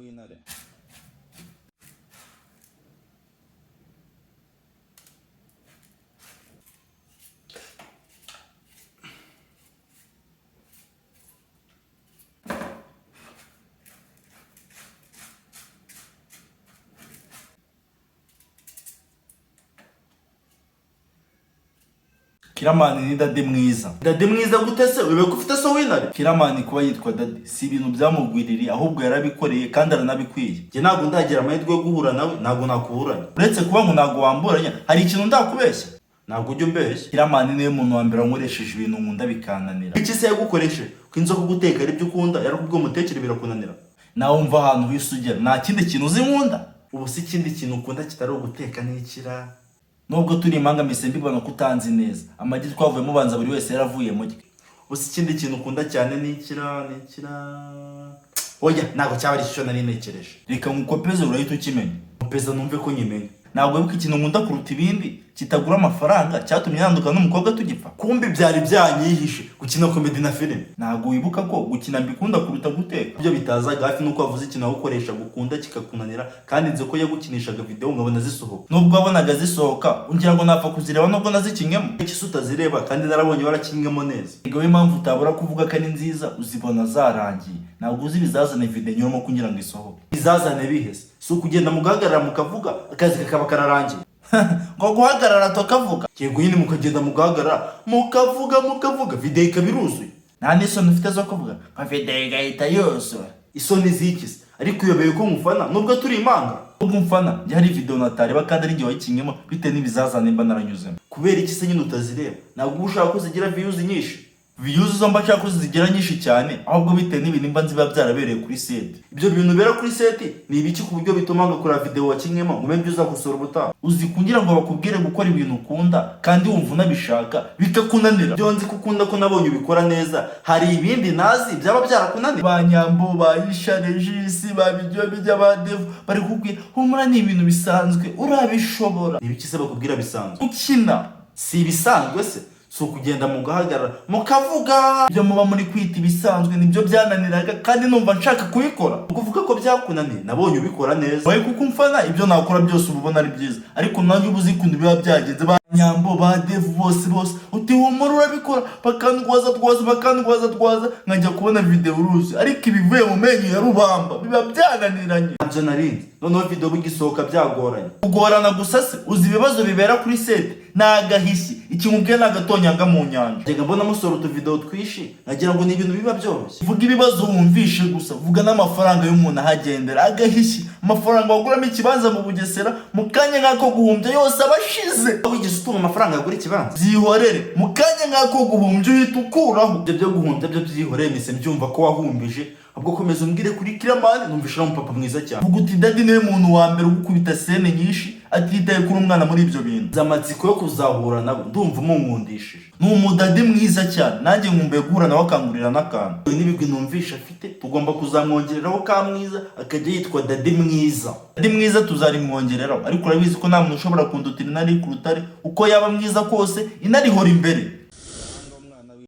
w'intare. Kiramani ni dade mwiza. Dade mwiza gute se? Wewe ko ufite so w'intare? Kiramani kuba yitwa dade si ibintu byamugwiririye, ahubwo yarabikoreye kandi aranabikwiye. Je ntago ndagira amahirwe yo guhura nawe, ntago nakuburanya. Uretse kuba ngo ntago wamburanya, hari ikintu ndakubeshya. Ntago ujya umbeshya. Kiramani niwe muntu wa mbere wankoresheje ibintu nkunda bikananira. Iki se yagukoreshe? Ko inzoka guteka ari byo ukunda, yarakubwiye umutekere birakunanira. Nawe umva ahantu wisugera, nta kindi kintu uzi nkunda. Ubu si ikindi kintu ukunda kitari uguteka n'ikira. Nubwo turi impanga mise mbibona kutanzi neza. Amagi twavuye mubanza buri wese yaravuye mujye. Usi ikindi kintu ukunda cyane n'ikira. Oya, ntago cyaba ari cyo nari nekereje. Reka nkukopeze urahita ukimenya. Mupeza numve ko nyimenya. Ntabwo wibuka ikintu nkunda kuruta ibindi kitagura amafaranga cyatumye yanduka n'umukobwa tugipfa. Kumbi byari byanyihishe gukina comedy na film. Ntabwo wibuka ko gukina mbikunda kuruta guteka. Ibyo bitazaga hafi nuko wavuze ikintu gukoresha gukunda kikakunanira kandi nze ko yagukinishaga video ngabona zisohoka. Nubwo wabonaga zisohoka ungira ngo napfa kuzireba nubwo nazikinyemo. Iki utazireba kandi narabonye warakinyemo neza. Igawe impamvu utabura kuvuga ko ari nziza uzibona zarangiye. Ntabwo uzi bizazana video nyuma kugira ngo isohoke. Bizazane bihese. So kugenda mugahagarara mukavuga akazi kakaba kararangiye. Ngo guhagarara tokavuga. Yego yini mukagenda mugahagarara mukavuga video ikabiruzuye. Nta n'isoni ufite zo kuvuga nka video igahita yose. Isoni zikise ariko uyobeye ko mufana nubwo turi impanga. Ubwo mfana njye hari video natareba kandi ari njye wayikinyemo bite n'ibizazane mba naranyuzemo. Kubera iki se nyine utazireba? Ntabwo ushaka ko zigira views nyinshi. Views zo mba cyako zigira nyinshi cyane ahubwo bite n'ibintu mba nziba byarabereye kuri set. Ibyo bintu bera kuri set ni ibiki ku buryo bituma ngakora video wakinyemo ngo mbe uzakosora ubutaha. Uzi kungira ngo bakubwire gukora ibintu ukunda kandi wumva unabishaka bikakunanira. Byo nzi kukunda ko nabonye ubikora neza. Hari ibindi nazi byaba byarakunanira. Banyambo bayisha regisi babijyo bijya badevu bari kubwira humura ni ibintu bisanzwe urabishobora. Ibiki se bakubwira bisanzwe? Ukina si bisanzwe se. So kugenda mugahagarara mukavuga ibyo muba muri kwita ibisanzwe nibyo byananiraga kandi numva nshaka kubikora. Ukuvuga ko byakunaniye nabonye ubikora neza. Waye kuko mfana ibyo nakora byose ububona ari byiza ariko nanjye ubuzi kundu biba byagenze banyambo ba dev bose uti humura urabikora bakandwaza nkajya kubona video uruzi ariko ibivuye mu menyo ya rubamba biba byananiranye. Nabyo narindi noneho video bigisohoka byagoranye. Ugorana gusa se uzi ibibazo bibera kuri set nagahisi ikimubwiye nagatonyanga mu nyanja. Njye mbona musoro tu video twishi nagira ngo ni ibintu biba byoroshye. Vuga ibibazo wumvishe gusa vuga n'amafaranga y'umuntu ahagendera agahisi amafaranga waguramo ikibanza mu Bugesera mu kanya nkako guhumbya yose abashize. Wigeze utuma amafaranga yagura ikibanza byihorere mu kanya nkako guhumbya uhita ukuraho. Ibyo byo guhumbya byo byihorere mise mbyumva ko wahumbije ubwo komeza umbwire kuri Kiramani numvishira mu papa mwiza cyane. Vuga uti dadi niwe muntu wa mbere ugukubita sene nyinshi atitaye kuri umwana muri ibyo bintu. Zamatsiko yo kuzahura nabo ndumva umunkundishije. Ni umudadi mwiza cyane nanjye nkumbuye guhura nawe akangurira n'akantu. N'ibigwi numvisha afite tugomba kuzamwongereraho ka mwiza akajya yitwa dadi mwiza. Dadi mwiza tuzarimwongereraho ariko urabizi ko nta muntu ushobora kundutira inari ku rutare uko yaba mwiza kose inarihora imbere.